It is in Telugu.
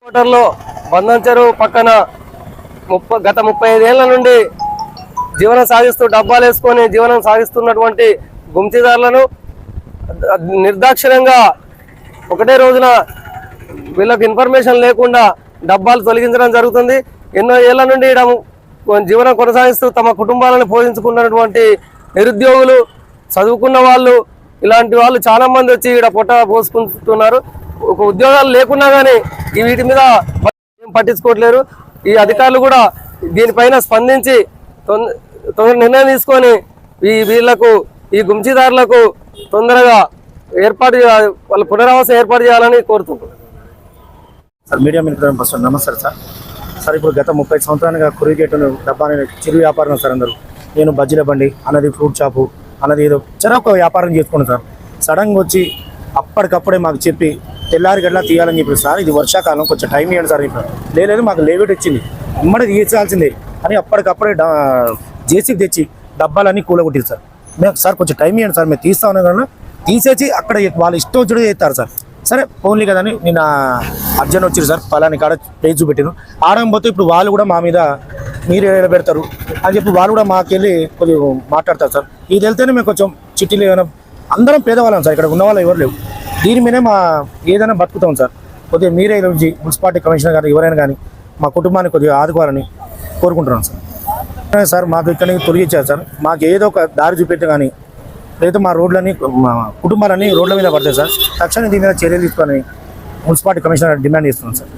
కోటర్లో బంధం చెరువు పక్కన గత 35 ఏళ్ల నుండి జీవనం సాగిస్తూ డబ్బాలు వేసుకొని జీవనం సాగిస్తున్నటువంటి గుంజీదారులను నిర్దాక్షిణ్యంగా ఒకటే రోజున వీళ్ళకి ఇన్ఫర్మేషన్ లేకుండా డబ్బాలు తొలగించడం జరుగుతుంది. ఎన్నో ఏళ్ల నుండి జీవనం కొనసాగిస్తూ తమ కుటుంబాలను పోషించుకున్నటువంటి నిరుద్యోగులు, చదువుకున్న వాళ్ళు, ఇలాంటి వాళ్ళు చాలా మంది వచ్చి ఇక్కడ పొట్ట పోసుకుంటున్నారు. ఒక ఉద్యోగాలు లేకున్నా కానీ వీటి మీద పట్టించుకోవట్లేరు. ఈ అధికారులు కూడా దీనిపైన స్పందించి తొందర నిర్ణయం తీసుకొని ఈ గుంజీదారులకు తొందరగా వాళ్ళ పునరావాసం ఏర్పాటు చేయాలని కోరుతున్నాం. సార్ మీడియా మిత్రులు ఫస్ట్ నమస్తే సార్. సార్ ఇప్పుడు గత 30 సంవత్సరాలుగా కురిగేటును డబ్బా చిరు వ్యాపారం సార్. అందరూ నేను బజ్జీల బండి అన్నది ఫ్రూట్ షాపు అన్నది ఏదో చెరొక వ్యాపారం చేసుకున్నాను సార్. సడన్గా వచ్చి అప్పటికప్పుడే మాకు చెప్పి తెల్లారి గట్లా తీయాలని చెప్పి సార్ ఇది వర్షాకాలం కొంచెం టైం ఇవ్వండి సార్. ఇప్పుడు లేదు మాకు లేవిట్ వచ్చింది ఇమ్మడి తీర్చాల్సిందే అని అప్పటికప్పుడే జేసీబీ తెచ్చి డబ్బాలన్నీ కూలగొట్టింది సార్. మేము సార్ కొంచెం టైం ఇవ్వండి సార్ మేము తీస్తా ఉన్నాం కదా తీసేసి అక్కడ వాళ్ళు ఇష్టం వచ్చి చేస్తారు సార్. సరే ఓన్లీ కదని నేను అర్జెంట్ వచ్చింది సార్ పలాని కాడ ప్లేస్ చూపెట్టాను ఆడకపోతే ఇప్పుడు వాళ్ళు కూడా మా మీద మీరు పెడతారు అని చెప్పి వాళ్ళు కూడా మాకెళ్ళి కొద్దిగా మాట్లాడతారు సార్. ఇది వెళ్తేనే మేము కొంచెం చిట్టీలు ఏమైనా అందరం పేదవాళ్ళం సార్, ఇక్కడ ఉన్న వాళ్ళు ఎవరు లేవు. దీని మీదే మా ఏదైనా బతుకుతాం సార్. కొద్దిగా మీరే రోజు మున్సిపాలిటీ కమిషనర్ కానీ ఎవరైనా కానీ మా కుటుంబాన్ని కొద్దిగా ఆదుకోవాలని కోరుకుంటున్నాం సార్. సార్ మాకు ఇక్కడ నుంచి తొలగించారు సార్. మాకు ఏదో ఒక దారి చూపెట్టి కానీ లేదా మా రోడ్లని మా కుటుంబాలన్నీ రోడ్ల మీద పడతాయి సార్. తక్షణం దీని మీద చర్యలు తీసుకొని మున్సిపాలిటీ కమిషనర్ డిమాండ్ చేస్తున్నాం సార్.